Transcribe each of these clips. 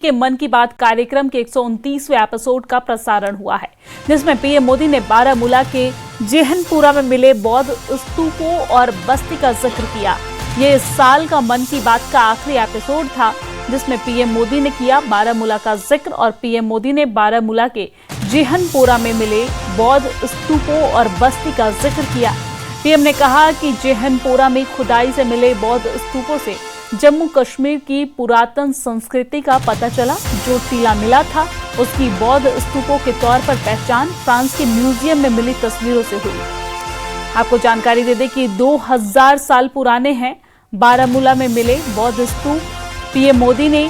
के मन की बात कार्यक्रम के 129वें एपिसोड का प्रसारण हुआ है, जिसमें पीएम मोदी ने बारामूला के जेहनपुरा में मिले बौद्ध स्तूपों और बस्ती का जिक्र किया। ये इस साल का मन की बात का आखिरी एपिसोड था, जिसमें पीएम मोदी ने किया बारामूला का जिक्र और पीएम मोदी ने बारामूला के जेहनपुरा में मिले बौद्ध स्तूपों और बस्ती का जिक्र किया। पीएम ने कहा कि जेहनपुरा में खुदाई से मिले बौद्ध स्तूपों से जम्मू कश्मीर की पुरातन संस्कृति का पता चला। जो टीला मिला था उसकी बौद्ध स्तूपों के तौर पर पहचान फ्रांस के म्यूजियम में मिली तस्वीरों से हुई। आपको जानकारी दे दें कि 2000 साल पुराने हैं बारामूला में मिले बौद्ध स्तूप। पीएम मोदी ने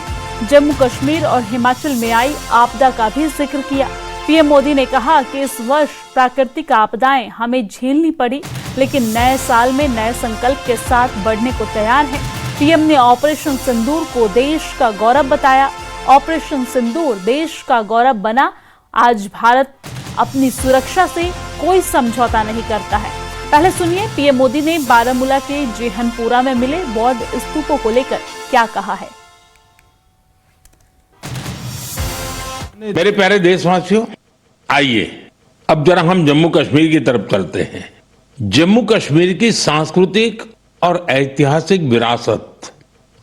जम्मू कश्मीर और हिमाचल में आई आपदा का भी जिक्र किया। पीएम मोदी ने कहा कि इस वर्ष प्राकृतिक आपदाएं हमें झेलनी पड़ी, लेकिन नए साल में नए संकल्प के साथ बढ़ने को तैयार है। पीएम ने ऑपरेशन सिंदूर को देश का गौरव बताया। ऑपरेशन सिंदूर देश का गौरव बना। आज भारत अपनी सुरक्षा से कोई समझौता नहीं करता है। पहले सुनिए पीएम मोदी ने बारामूला के जेहनपुरा में मिले बौद्ध स्तूपों को लेकर क्या कहा है। मेरे प्यारे देशवासियों, आइए अब जरा हम जम्मू कश्मीर की तरफ चलते हैं। जम्मू कश्मीर की सांस्कृतिक और ऐतिहासिक विरासत,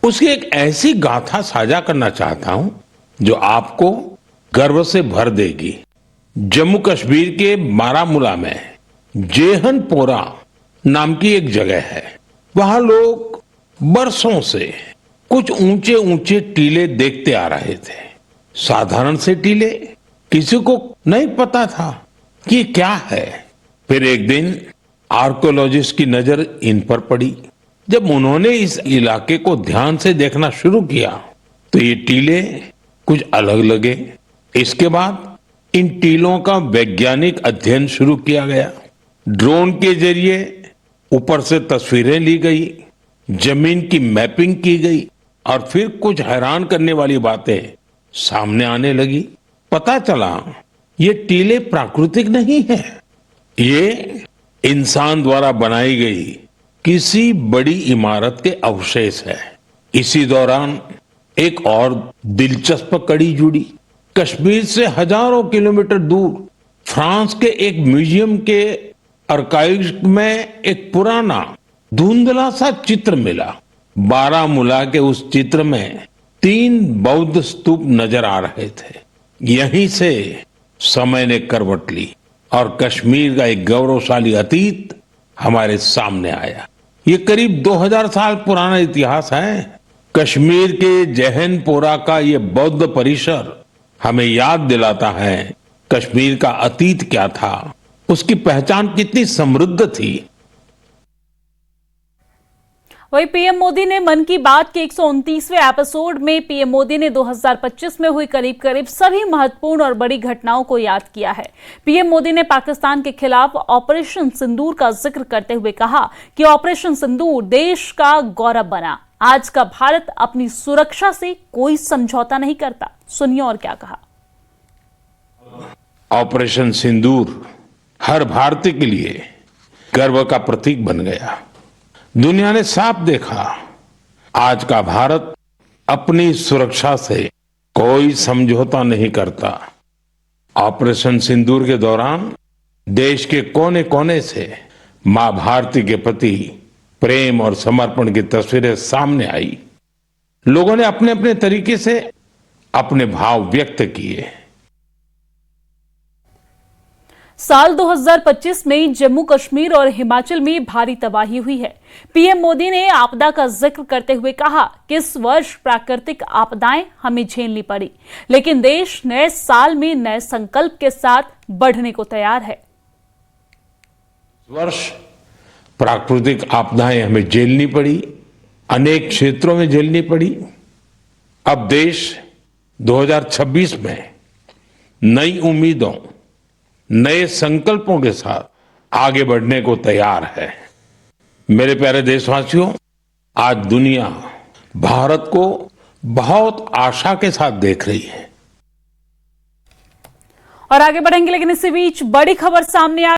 उसकी एक ऐसी गाथा साझा करना चाहता हूं जो आपको गर्व से भर देगी। जम्मू कश्मीर के बारामूला में जेहनपोरा नाम की एक जगह है। वहां लोग बरसों से कुछ ऊंचे ऊंचे टीले देखते आ रहे थे। साधारण से टीले, किसी को नहीं पता था कि क्या है। फिर एक दिन आर्कियोलॉजिस्ट की नजर इन पर पड़ी। जब उन्होंने इस इलाके को ध्यान से देखना शुरू किया तो ये टीले कुछ अलग लगे। इसके बाद इन टीलों का वैज्ञानिक अध्ययन शुरू किया गया। ड्रोन के जरिए ऊपर से तस्वीरें ली गई, जमीन की मैपिंग की गई और फिर कुछ हैरान करने वाली बातें सामने आने लगी। पता चला ये टीले प्राकृतिक नहीं है, ये इंसान द्वारा बनाई गई किसी बड़ी इमारत के अवशेष है। इसी दौरान एक और दिलचस्प कड़ी जुड़ी। कश्मीर से हजारों किलोमीटर दूर फ्रांस के एक म्यूजियम के आर्काइव में एक पुराना धुंधला सा चित्र मिला। बारामूला के उस चित्र में 3 बौद्ध स्तूप नजर आ रहे थे। यहीं से समय ने करवट ली और कश्मीर का एक गौरवशाली अतीत हमारे सामने आया। ये करीब 2000 साल पुराना इतिहास है। कश्मीर के जेहनपोरा का ये बौद्ध परिसर हमें याद दिलाता है कश्मीर का अतीत क्या था, उसकी पहचान कितनी समृद्ध थी। वहीं पीएम मोदी ने मन की बात के 129वें एपिसोड में पीएम मोदी ने 2025 में हुई करीब सभी महत्वपूर्ण और बड़ी घटनाओं को याद किया है। पीएम मोदी ने पाकिस्तान के खिलाफ ऑपरेशन सिंदूर का जिक्र करते हुए कहा कि ऑपरेशन सिंदूर देश का गौरव बना। आज का भारत अपनी सुरक्षा से कोई समझौता नहीं करता। सुनिए और क्या कहा। ऑपरेशन सिंदूर हर भारतीय के लिए गर्व का प्रतीक बन गया। दुनिया ने साफ देखा, आज का भारत अपनी सुरक्षा से कोई समझौता नहीं करता। ऑपरेशन सिंदूर के दौरान देश के कोने कोने से मां भारती के प्रति प्रेम और समर्पण की तस्वीरें सामने आई। लोगों ने अपने अपने तरीके से अपने भाव व्यक्त किए। साल 2025 में जम्मू कश्मीर और हिमाचल में भारी तबाही हुई है। पीएम मोदी ने आपदा का जिक्र करते हुए कहा कि इस वर्ष प्राकृतिक आपदाएं हमें झेलनी पड़ी, लेकिन देश नए साल में नए संकल्प के साथ बढ़ने को तैयार है। इस वर्ष प्राकृतिक आपदाएं हमें झेलनी पड़ी, अनेक क्षेत्रों में झेलनी पड़ी। अब देश 2026 में नई उम्मीदों, नए संकल्पों के साथ आगे बढ़ने को तैयार है। मेरे प्यारे देशवासियों, आज दुनिया भारत को बहुत आशा के साथ देख रही है। और आगे बढ़ेंगे, लेकिन इसी बीच बड़ी खबर सामने आ